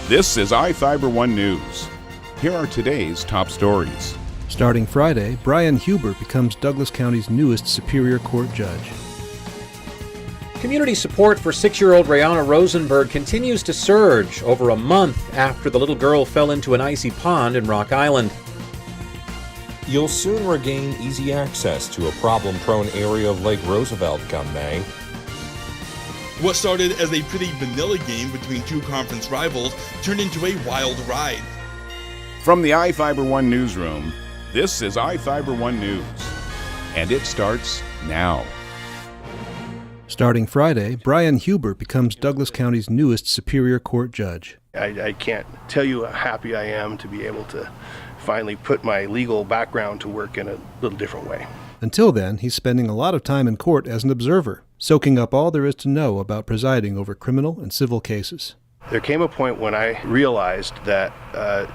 This is iFIBER 1 News. Here are today's top stories. Starting Friday, Brian Huber becomes Douglas County's newest Superior Court judge. Community support for 6-year-old Rihanna Rosenberg continues to surge over a month after the little girl fell into an icy pond in Rock Island. You'll soon regain easy access to a problem-prone area of Lake Roosevelt come May. What started as a pretty vanilla game between two conference rivals turned into a wild ride. From the iFIBER 1 newsroom, this is iFIBER 1 News. And it starts now. Starting Friday, Brian Huber becomes Douglas County's newest Superior Court judge. I can't tell you how happy I am to be able to finally put my legal background to work in a little different way. Until then, he's spending a lot of time in court as an observer, soaking up all there is to know about presiding over criminal and civil cases. There came a point when I realized that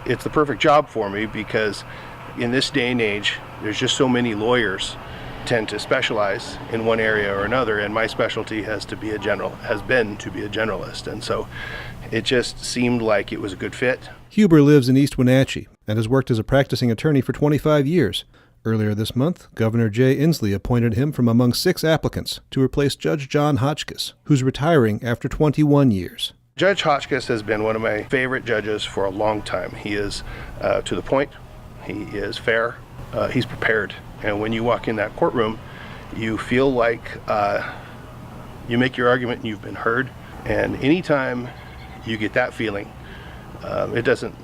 it's the perfect job for me because in this day and age, there's just so many lawyers tend to specialize in one area or another, and my specialty has been to be a generalist, and so it just seemed like it was a good fit. Huber lives in East Wenatchee and has worked as a practicing attorney for 25 years. Earlier this month, Governor Jay Inslee appointed him from among 6 applicants to replace Judge John Hotchkiss, who's retiring after 21 years. Judge Hotchkiss has been one of my favorite judges for a long time. He is to the point, he is fair, he's prepared. And when you walk in that courtroom, you feel like you make your argument and you've been heard. And anytime you get that feeling, it doesn't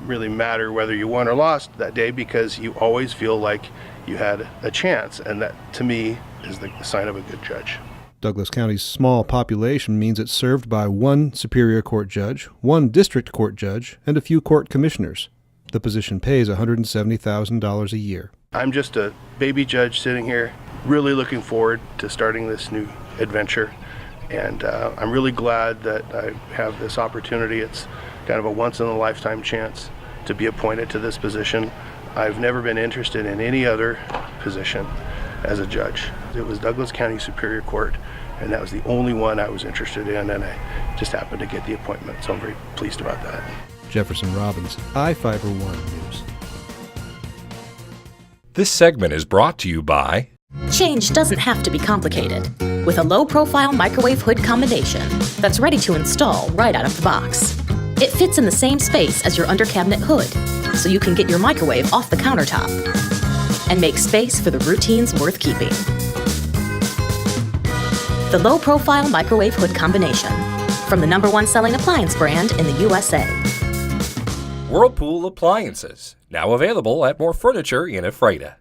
really matter whether you won or lost that day because you always feel like you had a chance. And that, to me, is the sign of a good judge. Douglas County's small population means it's served by 1 Superior Court judge, 1 District Court judge, and a few court commissioners. The position pays $170,000 a year. I'm just a baby judge sitting here, really looking forward to starting this new adventure. And I'm really glad that I have this opportunity. It's kind of a once-in-a-lifetime chance to be appointed to this position. I've never been interested in any other position as a judge. It was Douglas County Superior Court, and that was the only one I was interested in, and I just happened to get the appointment, so I'm very pleased about that. Jefferson Robbins, iFIBER 1 News. This segment is brought to you by... Change doesn't have to be complicated. With a low-profile microwave hood combination that's ready to install right out of the box. It fits in the same space as your under-cabinet hood, so you can get your microwave off the countertop and make space for the routines worth keeping. The low-profile microwave hood combination from the #1 selling appliance brand in the USA. Whirlpool Appliances, now available at more furniture in Ephrata.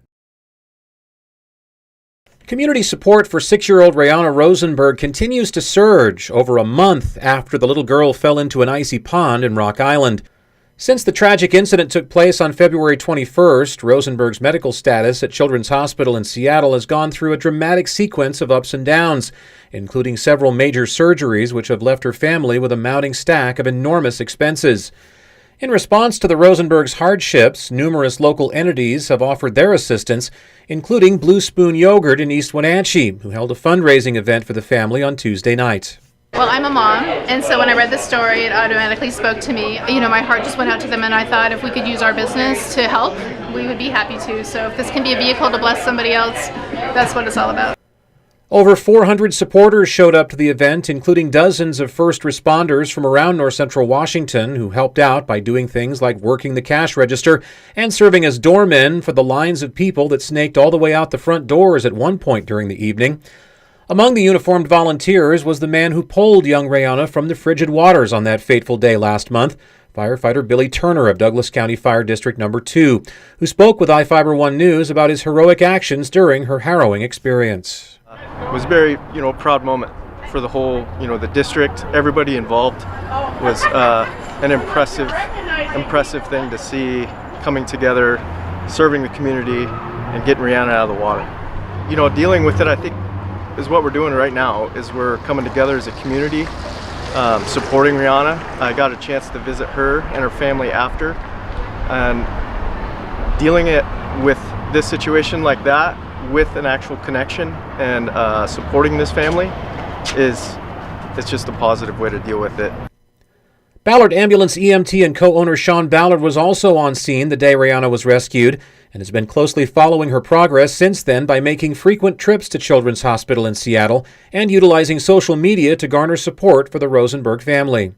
Community support for 6-year-old Rihanna Rosenberg continues to surge over a month after the little girl fell into an icy pond in Rock Island. Since the tragic incident took place on February 21st, Rosenberg's medical status at Children's Hospital in Seattle has gone through a dramatic sequence of ups and downs, including several major surgeries which have left her family with a mounting stack of enormous expenses. In response to the Rosenbergs' hardships, numerous local entities have offered their assistance, including Blue Spoon Yogurt in East Wenatchee, who held a fundraising event for the family on Tuesday night. Well, I'm a mom, and so when I read this story, it automatically spoke to me. You know, my heart just went out to them, and I thought if we could use our business to help, we would be happy to. So if this can be a vehicle to bless somebody else, that's what it's all about. Over 400 supporters showed up to the event, including dozens of first responders from around north central Washington who helped out by doing things like working the cash register and serving as doormen for the lines of people that snaked all the way out the front doors at one point during the evening. Among the uniformed volunteers was the man who pulled young Rihanna from the frigid waters on that fateful day last month, firefighter Billy Turner of Douglas County Fire District No. 2, who spoke with iFIBER 1 News about his heroic actions during her harrowing experience. It was a very, proud moment for the whole, the district. Everybody involved was an impressive thing to see coming together, serving the community, and getting Rihanna out of the water. Dealing with it, I think, is what we're doing right now. Is we're coming together as a community, supporting Rihanna. I got a chance to visit her and her family after, and dealing it with this situation like that, with an actual connection and supporting this family it's just a positive way to deal with it. Ballard Ambulance EMT and co-owner Sean Ballard was also on scene the day Rihanna was rescued and has been closely following her progress since then by making frequent trips to Children's Hospital in Seattle and utilizing social media to garner support for the Rosenberg family.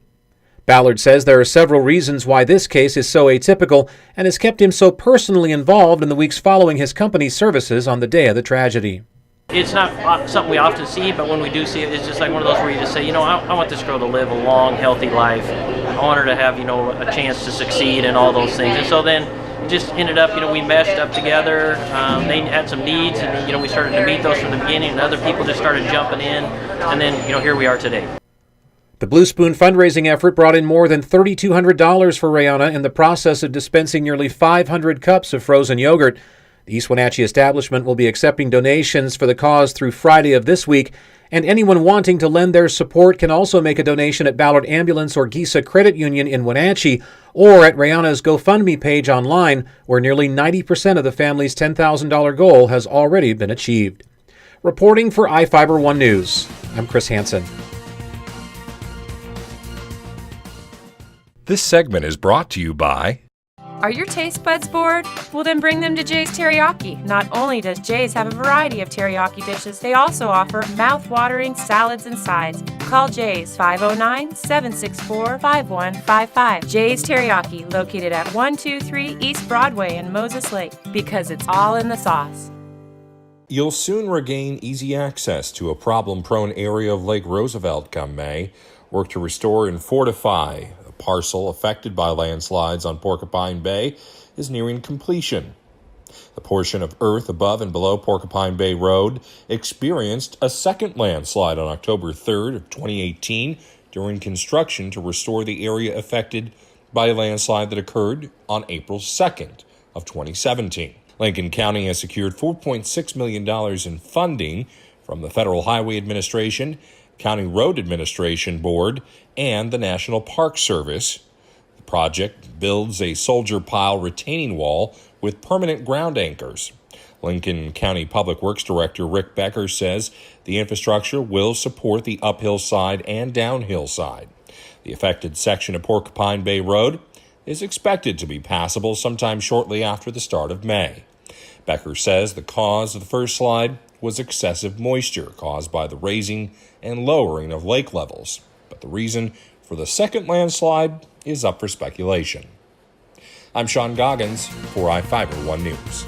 Ballard says there are several reasons why this case is so atypical and has kept him so personally involved in the weeks following his company's services on the day of the tragedy. It's not something we often see, but when we do see it, it's just like one of those where you just say, I want this girl to live a long, healthy life. I want her to have, a chance to succeed and all those things. And so then it just ended up, we meshed up together. They had some needs, and, we started to meet those from the beginning, and other people just started jumping in. And then, here we are today. The Blue Spoon fundraising effort brought in more than $3,200 for Rihanna in the process of dispensing nearly 500 cups of frozen yogurt. The East Wenatchee establishment will be accepting donations for the cause through Friday of this week, and anyone wanting to lend their support can also make a donation at Ballard Ambulance or Gisa Credit Union in Wenatchee or at Rihanna's GoFundMe page online, where nearly 90% of the family's $10,000 goal has already been achieved. Reporting for iFIBER 1 News, I'm Chris Hansen. This segment is brought to you by... Are your taste buds bored? Well, then bring them to Jay's Teriyaki. Not only does Jay's have a variety of teriyaki dishes, they also offer mouth-watering salads and sides. Call Jay's 509-764-5155. Jay's Teriyaki, located at 123 East Broadway in Moses Lake, because it's all in the sauce. You'll soon regain easy access to a problem-prone area of Lake Roosevelt come May. Work to restore and fortify a parcel affected by landslides on Porcupine Bay is nearing completion. The portion of earth above and below Porcupine Bay Road experienced a second landslide on October 3rd of 2018 during construction to restore the area affected by a landslide that occurred on April 2nd of 2017. Lincoln County has secured $4.6 million in funding from the Federal Highway Administration, County Road Administration Board, and the National Park Service. The project builds a soldier pile retaining wall with permanent ground anchors. Lincoln County Public Works Director Rick Becker says the infrastructure will support the uphill side and downhill side. The affected section of Porcupine Bay Road is expected to be passable sometime shortly after the start of May. Becker says the cause of the first slide was excessive moisture caused by the raising and lowering of lake levels, but the reason for the second landslide is up for speculation. I'm Sean Goggins for iFIBER 1 News.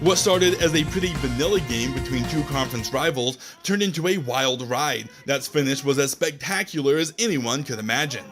What started as a pretty vanilla game between two conference rivals turned into a wild ride that's finish was as spectacular as anyone could imagine.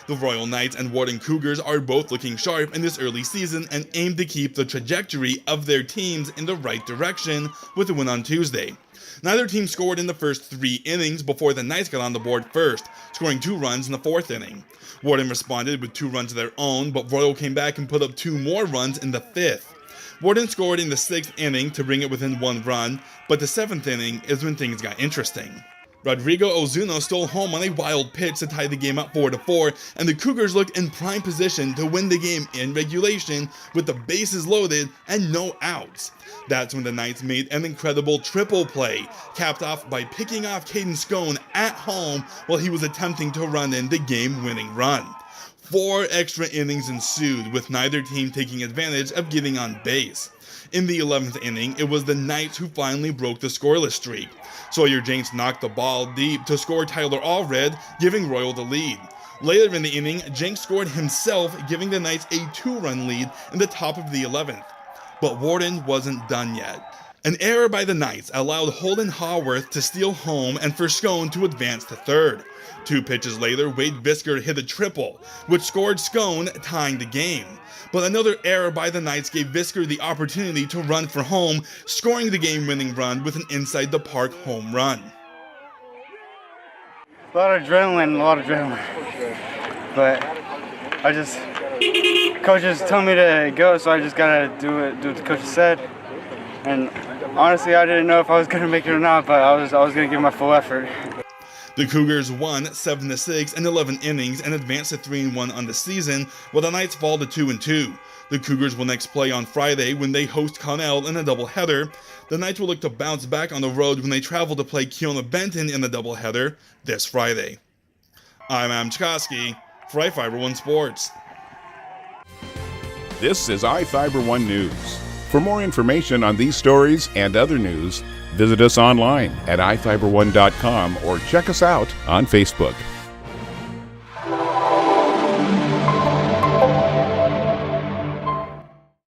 The Royal Knights and Warden Cougars are both looking sharp in this early season and aim to keep the trajectory of their teams in the right direction with a win on Tuesday. Neither team scored in the first 3 innings before the Knights got on the board first, scoring 2 runs in the 4th inning. Warden responded with 2 runs of their own, but Royal came back and put up 2 more runs in the 5th. Warden scored in the 6th inning to bring it within 1 run, but the 7th inning is when things got interesting. Rodrigo Ozuno stole home on a wild pitch to tie the game up 4-4, and the Cougars looked in prime position to win the game in regulation with the bases loaded and no outs. That's when the Knights made an incredible triple play, capped off by picking off Caden Scone at home while he was attempting to run in the game-winning run. 4 extra innings ensued, with neither team taking advantage of getting on base. In the 11th inning, it was the Knights who finally broke the scoreless streak. Sawyer James knocked the ball deep to score Tyler Allred, giving Royal the lead. Later in the inning, Jenks scored himself, giving the Knights a 2-run lead in the top of the 11th. But Warden wasn't done yet. An error by the Knights allowed Holden Haworth to steal home and for Scone to advance to third. 2 pitches later, Wade Visker hit a triple, which scored Scone, tying the game. But another error by the Knights gave Visker the opportunity to run for home, scoring the game-winning run with an inside-the-park home run. A lot of adrenaline. But coaches told me to go, so I just gotta do what the coaches said. And honestly, I didn't know if I was gonna make it or not, but I was gonna give my full effort. The Cougars won 7-6 in 11 innings and advanced to 3-1 on the season, while the Knights fall to 2-2. The Cougars will next play on Friday when they host Connell in a doubleheader. The Knights will look to bounce back on the road when they travel to play Keona Benton in a doubleheader this Friday. I'm Adam Chikoski for iFIBER 1 Sports. This is iFIBER 1 News. For more information on these stories and other news, visit us online at iFiber1.com or check us out on Facebook.